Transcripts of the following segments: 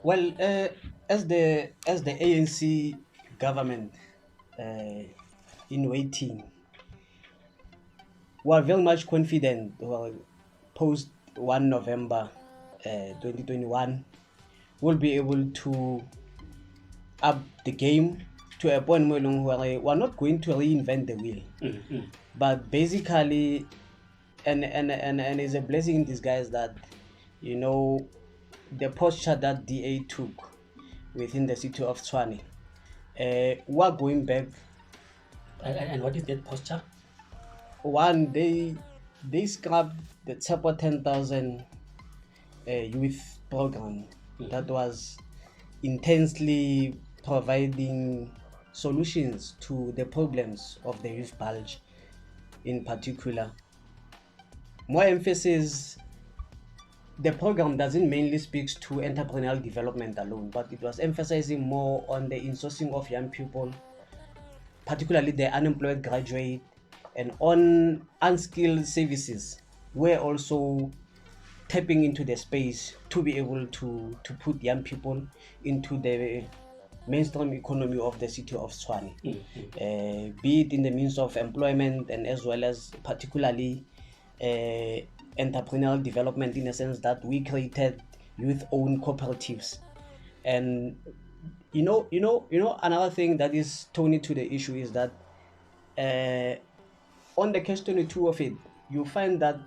Well, as the ANC government uh, in waiting, we are very much confident. Well, post 1 November 2021, we'll be able to up the game to a point where we're not going to reinvent the wheel, Mm. but basically, and it's a blessing in disguise that you know the posture that DA took within the city of Tshwane. We're going back. And what is that posture? One, they scrapped the Tepo 10,000 youth program that Mhm. was intensely providing solutions to the problems of the youth bulge in particular. More emphasis, the program doesn't mainly speaks to entrepreneurial development alone, but it was emphasizing more on the insourcing of young people, particularly the unemployed graduate, and on unskilled services. We're also tapping into the space to be able to put young people into the mainstream economy of the city of Tshwane, Mhm. be it in the means of employment and as well as particularly uh, entrepreneurial development in a sense that we created youth-owned cooperatives. And another thing that is Tony to the issue is that uh, on the case 22 of it, you find that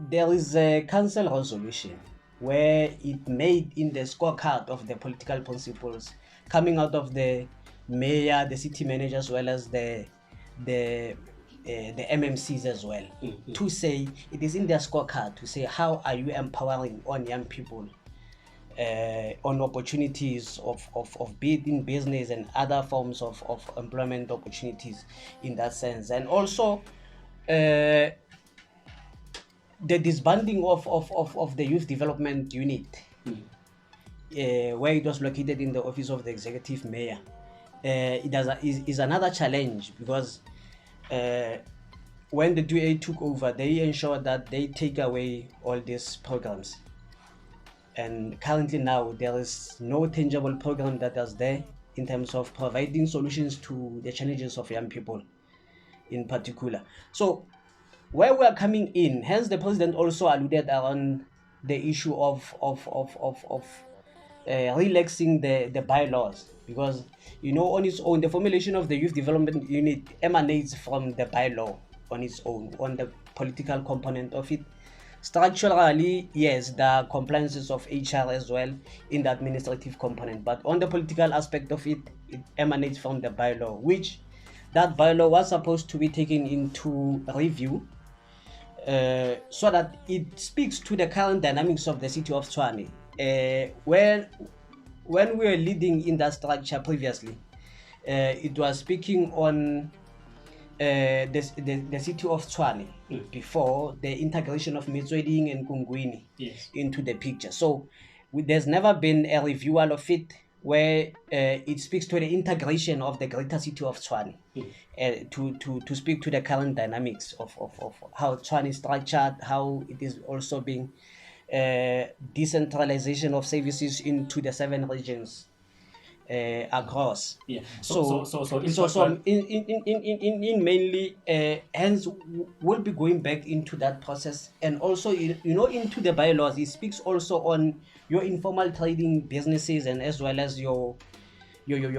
there is a council resolution where it made in the scorecard of the political principles coming out of the mayor, the city manager, as well as the MMCs as well, Mhm. to say it is in their scorecard to say how are you empowering on young people on opportunities of be it in business and other forms of employment opportunities in that sense. And also uh, the disbanding of the youth development unit, Mhm. where it was located in the office of the executive mayor, is another challenge because uh, when the DA took over, they ensured that they take away all these programs. And currently now, there is no tangible program that is there in terms of providing solutions to the challenges of young people in particular. So where we are coming in, hence the president also alluded around the issue of relaxing the bylaws, because on its own the formulation of the youth development unit emanates from the bylaw on its own, on the political component of it. Structurally, yes, there are compliances of HR as well in the administrative component, but on the political aspect of it, it emanates from the bylaw, which that bylaw was supposed to be taken into review so that it speaks to the current dynamics of the city of Tshwane. When we were leading in that structure previously, it was speaking on the city of Tshwane Mm. before the integration of Metsweding and Kungwini Yes. into the picture. So there's never been a reviewal of it where it speaks to the integration of the greater city of Tshwane, Mm. to speak to the current dynamics of how Tshwane is structured, how it is also being decentralization of services into the 7 regions across. Yeah. So In so short, so what? in mainly hence we'll be going back into that process, and also into the bylaws. It speaks also on your informal trading businesses and as well as your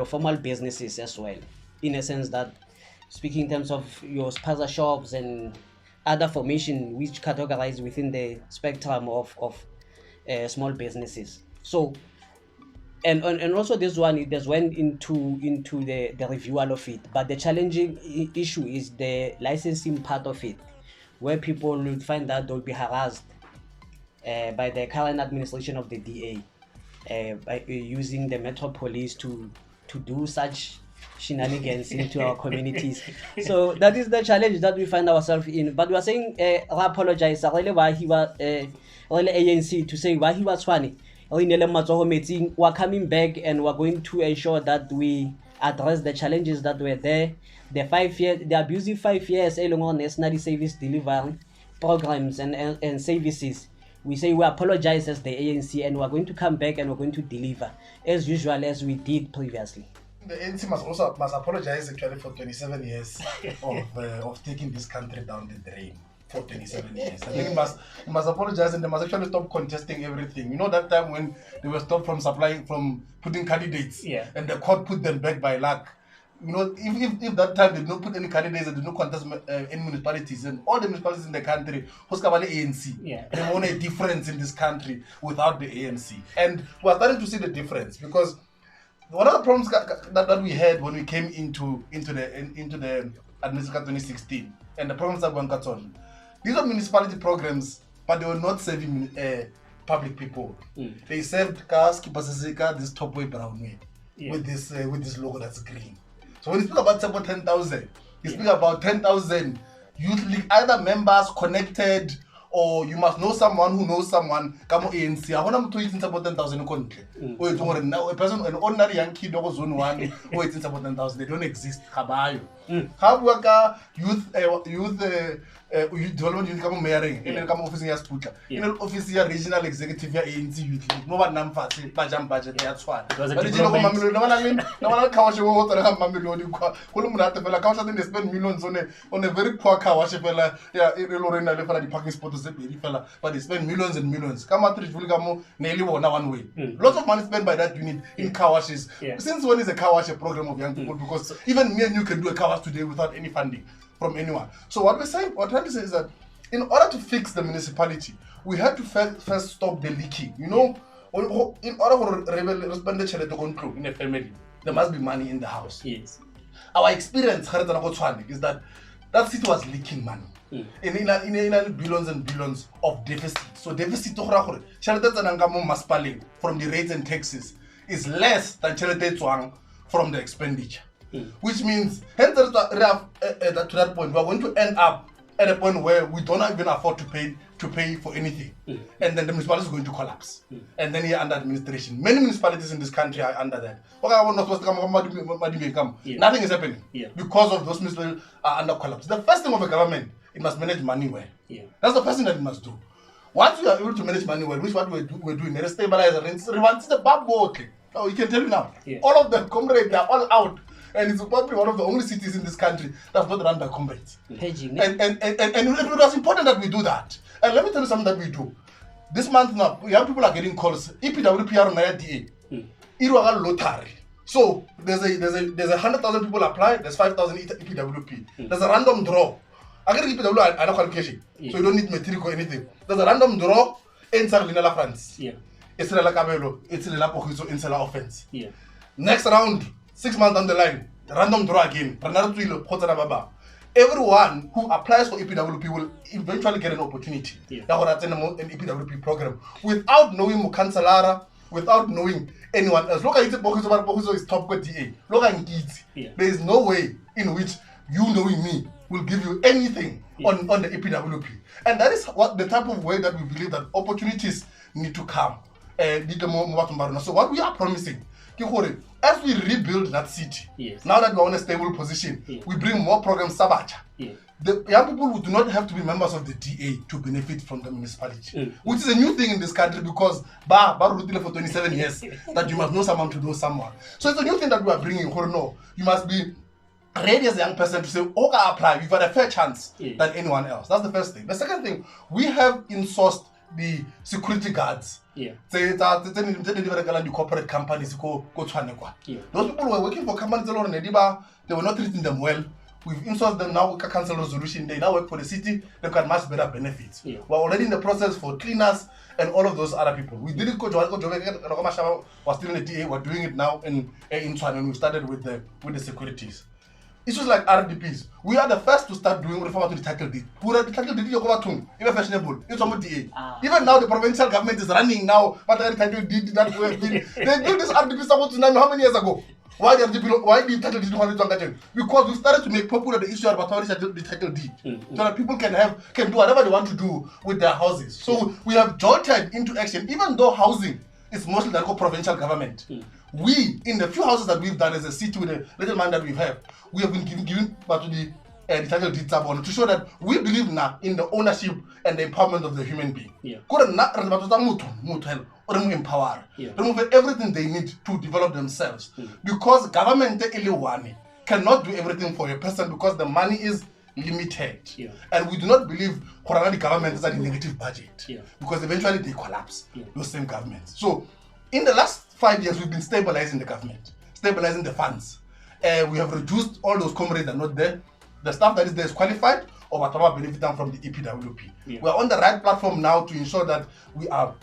formal businesses as well, in a sense that speaking in terms of your spaza shops and other formation which categorize within the spectrum of small businesses. So and also this one, it just went into the reviewal of it, but the challenging issue is the licensing part of it, where people will find that they'll be harassed by the current administration of the DA, by using the Metro Police to do such shenanigans into our communities. So that is the challenge that we find ourselves in. But we are saying, I apologize, really why he was really ANC to say why he was funny. Re inele matsogo metsing. We're coming back and we're going to ensure that we address the challenges that were there. The abusive 5 years along on national service delivery programs and services we say we apologize as the ANC, and we're going to come back and we're going to deliver as usual as we did previously. The ANC must apologize actually for 27 years of taking this country down the drain. For 27 years. I think it must apologize, and they must actually stop contesting everything. You know that time when they were stopped from putting candidates, and the court put them back by luck. You know, if that time they did not put any candidates and did not contest any municipalities, and all the municipalities in the country, ANC, they want a difference in this country without the ANC. And we're starting to see the difference, because one of the problems that we had when we came into the administration 2016, and the problems that went on, these are municipality programs, but they were not serving public people. They served cars, this top way brown way, with this logo that's green. So when you speak about 10,000, you speak about 10,000 youth league, either members connected, or you must know someone who knows someone. Come on, ANC. I want to eat about 10,000 country. Now a person, an ordinary young kid, or zone one, who eats about 10,000. They don't exist. Habayo. Have worker youth development unit come mayoring. In the come office here Sputa. In the office here regional executive here ANC youth league. No one number budget budget. That's why. But you know, no one I mean, no one cash water. I have Mamilo. Kolumna fella cash they spend millions on a very poor car. Fella, yeah, Lorena for the parking spot. But they spend millions and millions. Come out to Vulgamo, nearly one way. Lots of money spent by that unit in car washes. Since when is a car wash a program of young people? Because even me and you can do a car wash today without any funding from anyone. So what we're trying to say is that in order to fix the municipality, we had to first stop the leaking. You know, in order for expenditure to control in a family, there must be money in the house. Yes. Our experience is that city was leaking money. In billions and billions of deficit. So deficit from the rates and taxes is less than from the expenditure. Which means hence to that point we are going to end up at a point where we don't even afford to pay for anything. And then the municipality is going to collapse. And then you're under administration. Many municipalities in this country are under that. Nothing is happening because of those municipalities are under collapse. The first thing of a government, it must manage money well. That's the first thing that it must do. Once we are able to manage money well, which what we're doing, they stabilize the bad work. Oh, you can tell me now. All of them comrades, they're all out. And it's probably one of the only cities in this country that's not run by comrades. And it was important that we do that. And let me tell you something that we do. This month now, young people are getting calls. EPWP are on DA. It was a lottery. So there's 100,000 people apply. There's 5,000 EPWP. There's a random draw. I get EPW no qualification, so you don't need matric or anything. There's a random draw. ANCYL in la France. It's la Cabello. It's la Pochiso. It's la offense. Next round. 6 months down the line, random draw again. Everyone who applies for EPWP will eventually get an opportunity. That will attend an EPWP program without knowing Mukansalara, without knowing anyone else. Look at it, Bokuso is top DA. Look at it. There is no way in which you knowing me will give you anything on the EPWP. And that is what the type of way that we believe that opportunities need to come. So what we are promising, as we rebuild that city, now that we're in a stable position, we bring more programs. The young people who do not have to be members of the DA to benefit from the municipality, which is a new thing in this country because for 27 years that you must know someone to know someone. So it's a new thing that we are bringing. No, you must be ready as a young person to say, okay, apply. You've got a fair chance than anyone else. That's the first thing. The second thing, we have insourced the security guards. The corporate companies those people were working for companies they were not treating them well. We've insourced them now. We can cancel resolution. They now work for the city. They can much better benefits. We're already in the process for cleaners and all of those other people. We did it. Was still in the DA. We're doing it now in Tshwane, and we started with the securities. It's just like RDPs. We are the first to start doing reform to the title deed. Who are the title deed? Even fashionable. It's almost DA. Even now, the provincial government is running now. But the title deed that we have been. They built this RDP somewhat how many years ago? Why did the title deed want to get? Because we started to make popular the issue about the title deed, so that people can do whatever they want to do with their houses. So we have jolted into action, even though housing is mostly the provincial government. We, in the few houses that we've done as a city with the little money that we have been giving to the title deeds to show that we believe now in the ownership and the empowerment of the human being. Yeah. Empower. Yeah. Remove everything they need to develop themselves. Because government cannot do everything for a person because the money is limited. Yeah. And we do not believe the government is a negative budget. Yeah. Because eventually they collapse, Yeah. those same governments. So in the last 5 years, we've been stabilizing the government, stabilizing the funds. We have reduced all those comrades that are not there. The staff that is there is qualified or whatever benefit from the EPWP. Yeah. We are on the right platform now to ensure that we are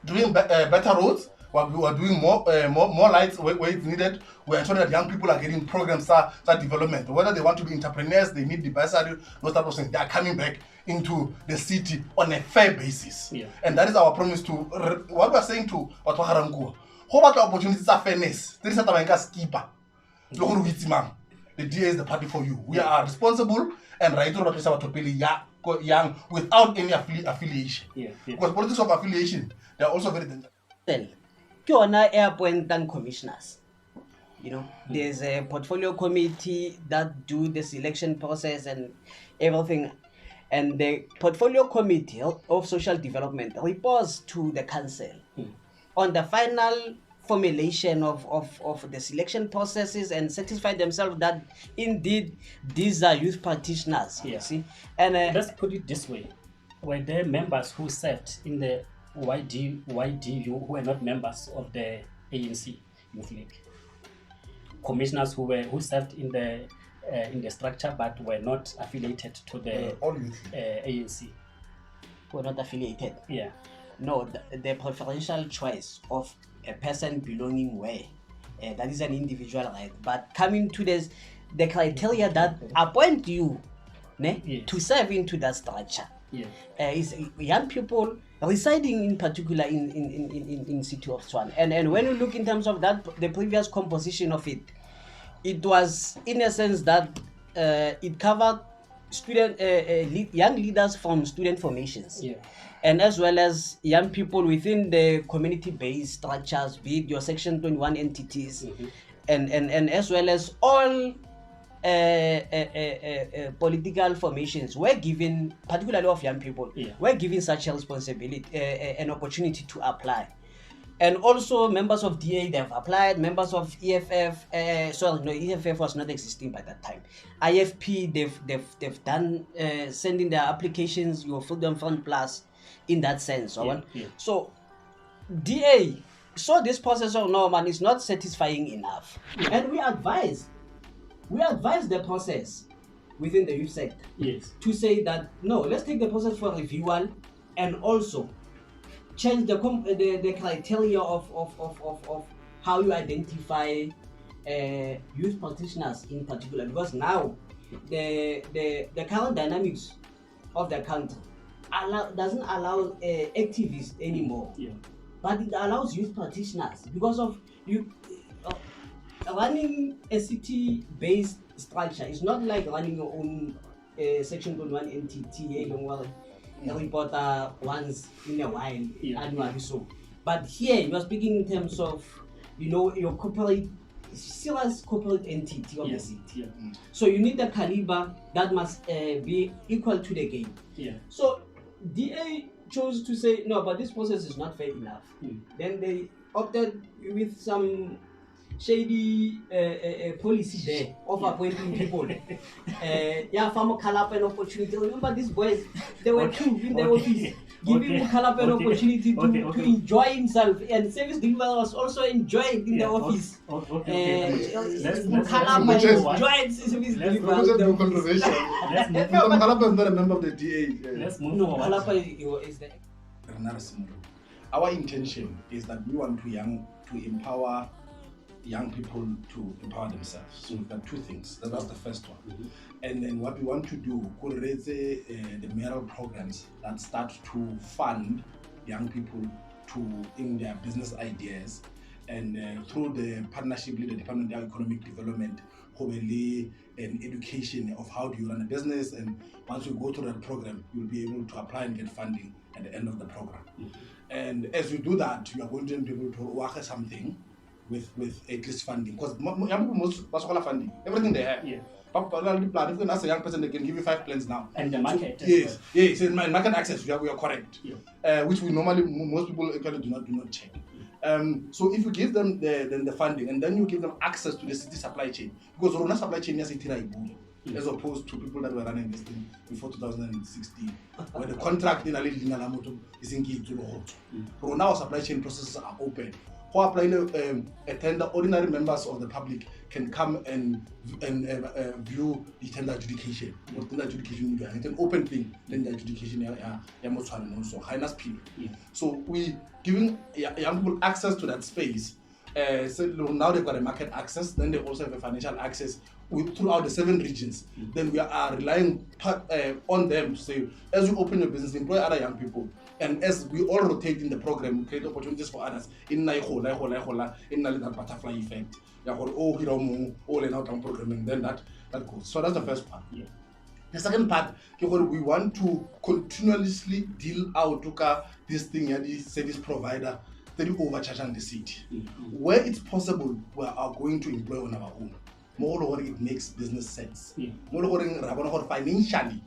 doing better roads. We are doing more lights where it's needed. We are ensuring that young people are getting programs, start development. Whether they want to be entrepreneurs, they need the bursary, those type of things. They are coming back into the city on a fair basis. Yeah. And that is our promise to what we are saying to Watuharankuwa. How about the opportunities are fairness? There is a time skipper. The DA is the party for you. We are responsible and right to represent our young without any affiliation. Yeah. Yeah. Because politics of affiliation, they are also very dangerous. Well, Kiona airport and commissioners. You know, there's a portfolio committee that do the selection process and everything. And the portfolio committee of social development reports to the council on the final formulation of the selection processes and satisfy themselves that indeed these are youth practitioners. Yeah. You see, and Let's put it this way: were there members who served in the YDU who were not members of the ANC Youth League? Commissioners who served in the structure but were not affiliated to the All youth. ANC. were not affiliated. Yeah. No, the preferential choice of a person belonging where that is an individual right. But coming to the criteria that appoint you Yes. to serve into that structure Yeah. is young people residing in particular in city of Tshwane. And when you look in terms of that, the previous composition of it was in a sense that it covered young leaders from student formations. Yeah. And as well as young people within the community-based structures, be it your Section 21 entities, and as well as all political formations were given, particularly of young people, were given such a responsibility, an opportunity to apply. And also members of DA, they've applied, members of EFF, EFF was not existing by that time. IFP, they've done, sending their applications, your Freedom Front Plus, in that sense. So DA saw this process of no man is not satisfying enough. And we advise the process within the youth sector to say that no, let's take the process for reviewal and also change the criteria of how you identify youth practitioners in particular, because now the current dynamics of the country doesn't allow activists anymore, but it allows youth practitioners because of you. Running a city-based structure is not like running your own Section 21 entity, a reporter once in a while, annually so. But here you are speaking in terms of, your serious corporate entity of the city. So you need a caliber that must be equal to the game. So DA chose to say no, but this process is not fair enough. Then they opted with some shady policy there of appointing people. Farmer Kalapa an opportunity. Remember these boys, they were two in the office, giving Kalapa an opportunity to enjoy himself, and service delivery was also enjoyed in the office. Kalapa enjoyed service delivery. Kalapa is not a member of the DA. Let's move No, forward. Kalapa is the. Our intention is that we want to empower young people to empower themselves. So we've got two things. That was the first one. And then what we want to do, raise the mayoral programs that start to fund young people in their business ideas, and through the partnership with the Department of Economic Development, hopefully an education of how do you run a business, and once you go through that program, you'll be able to apply and get funding at the end of the program. And as you do that, you are going to be able to work something with at least funding, because young people most funding everything they have. Yeah. If you ask a young person, they can give you 5 plans now. And the market. Yes, yes, in market access, we are correct. Yeah. Which we normally most people actually do not check. So if you give them the funding and then you give them access to the city supply chain, because Rona supply chain is as opposed to people that were running this thing before 2016, where the contract in is engaged to the hot. Rona our supply chain processes are open. Who apply a tender, ordinary members of the public can come and view the tender adjudication. Tender adjudication, it's an open thing. Tender adjudication, so we giving young people access to that space. So now they've got a market access. Then they also have a financial access throughout the 7 regions. Then we are relying on them to say, as you open your business, employ other young people. And as we all rotate in the program, we create opportunities for others. In that butterfly effect. Programming, then that goes. So that's the first part. Yeah. The second part, we want to continuously deal out this thing, the service provider, that you overcharge the city. Where it's possible, we are going to employ on our own. More it makes business sense. More financially,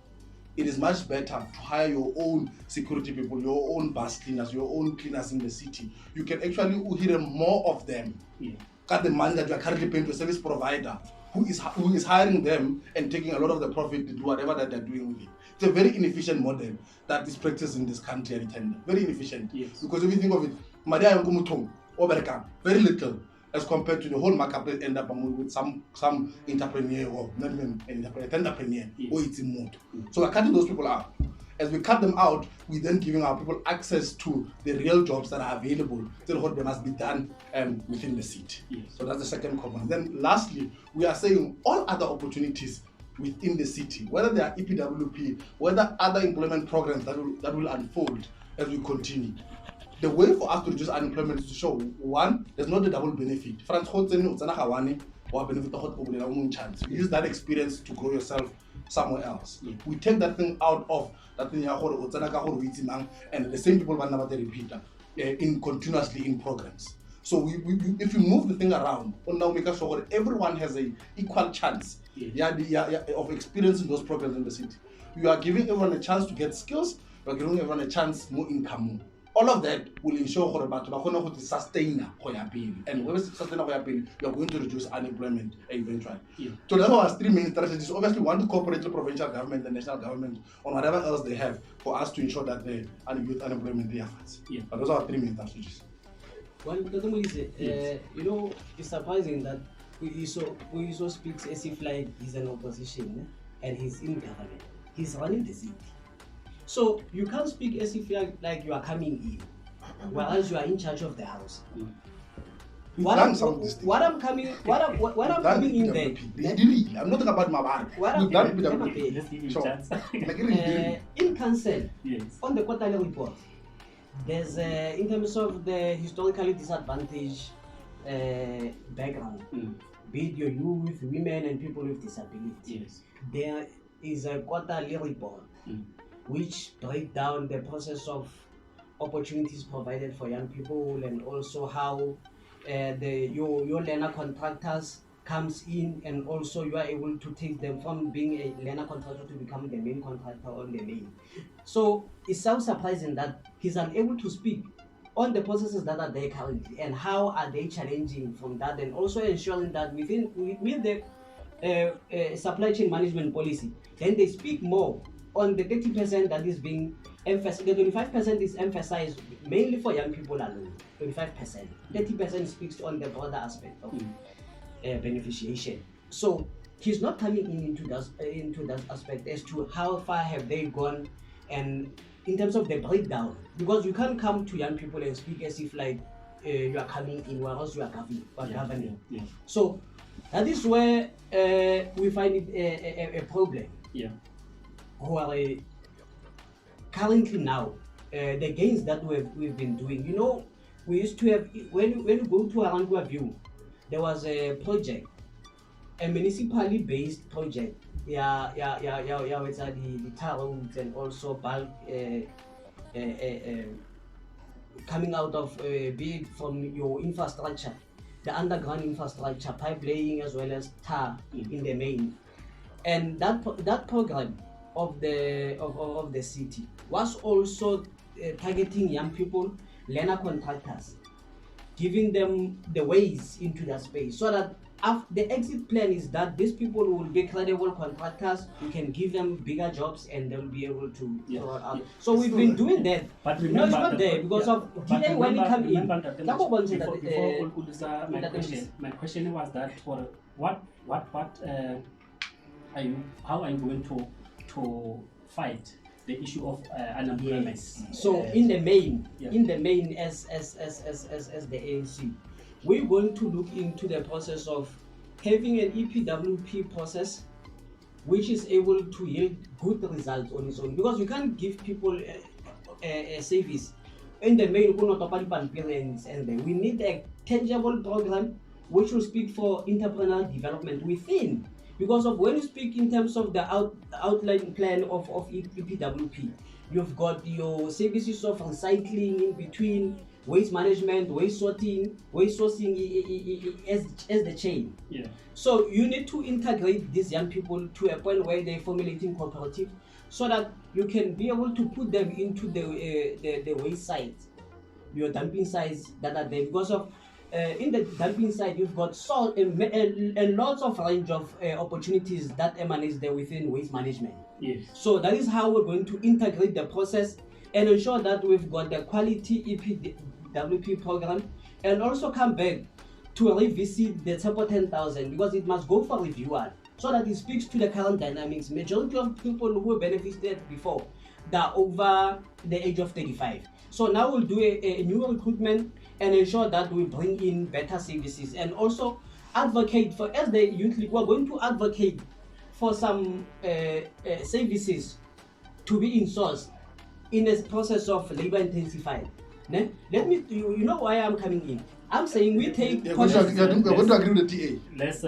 it is much better to hire your own security people, your own bus cleaners, your own cleaners in the city. You can actually hear more of them. Cut the money that you are currently paying to a service provider who is hiring them and taking a lot of the profit to do whatever that they're doing with it. It's a very inefficient model that is practiced in this country at tender. Very inefficient. Yes. Because if you think of it, Maria Yangumutung, Oberka, very little as compared to the whole marketplace end up with some entrepreneur or not even an entrepreneur or it's in mode. So we're cutting those people out. As we cut them out, we then giving our people access to the real jobs that are available. Still what they must be done within the city. Yes. So that's the second component. Then lastly, we are saying all other opportunities within the city, whether they are EPWP, whether other employment programs that will unfold as we continue. The way for us to reduce unemployment is to show, one, there's not a double benefit. France or benefit chance. You use that experience to grow yourself somewhere else. We take that thing out of that thing and the same people will never repeat in continuously in programs. So if you move the thing around, now make sure that everyone has an equal chance of experiencing those programs in the city. You are giving everyone a chance to get skills, you are giving everyone a chance more income. All of that will ensure that you are sustain and when you sustain you are going to reduce unemployment eventually. So that's our 3 main strategies. Obviously, we want to cooperate with the provincial government, the national government, on whatever else they have for us to ensure that the youth unemployment efforts. But those are our 3 main strategies. Well, you know, it's surprising that we so speaks as if like he's an opposition and he's in government. He's running the city. So you can't speak as if like you are coming in, whereas you are in charge of the house. What I'm coming in there. I'm not talking about my work. In council, on the quarterly report, there's in terms of the historically disadvantaged background, be it your youth, women, and people with disabilities. There is a quarterly report which break down the process of opportunities provided for young people and also how your learner contractors comes in and also you are able to take them from being a learner contractor to become the main contractor on the main. So it sounds surprising that he's unable to speak on the processes that are there currently and how are they challenging from that, and also ensuring that with the supply chain management policy, then they speak more on the 30% that is being emphasized. The 25% is emphasized mainly for young people alone. 25%. 30% speaks on the broader aspect of beneficiation. So he's not coming into that aspect as to how far have they gone, and in terms of the breakdown, because you can't come to young people and speak as if like you are coming in, whereas you are governing. So that is where we find it a problem. Who are currently now the gains that we've been doing. You know, we used to have when you go to Arangua View, there was a project, a municipally based project. It's the tar roads and also bulk coming out of be it from your infrastructure. the underground infrastructure, pipe laying as well as tar in the main. And that program of the city was also targeting young people, learner contractors, giving them the ways into that space, so that the exit plan is that these people will be credible contractors. You can give them bigger jobs and they'll be able to throw it out. So we've been doing that. But No, it's remember, not there because of delay when it come in. remember that before Ulisa, my question was that for what are you, how are you going to fight the issue of unemployment? Yes. So in the main, as the ANC, we're going to look into the process of having an EPWP process which is able to yield good results on its own, because you can't give people a service in the main. And we need a tangible program which will speak for entrepreneurial development within. Because of when you speak in terms of the outline plan of EPWP, you've got your services of recycling in between, waste management, waste sorting, waste sourcing as the chain. Yeah. So you need to integrate these young people to a point where they're formulating cooperative, so that you can be able to put them into the waste sites, your dumping sites that are there. Because of in the dumping side, you've got a lots of range of opportunities that emanates there within waste management. Yes. So that is how we're going to integrate the process and ensure that we've got the quality EPWP program, and also come back to revisit the Tempo 10,000, because it must go for review, so that it speaks to the current dynamics. Majority of people who benefited before, they're over the age of 35. So now we'll do a new recruitment and ensure that we bring in better services, and also advocate for, as the youth league, we're going to advocate for some services to be insourced in a process of labor intensified. Let me, you know why I'm coming in. I'm saying we take. You're going to agree with the TA. Let's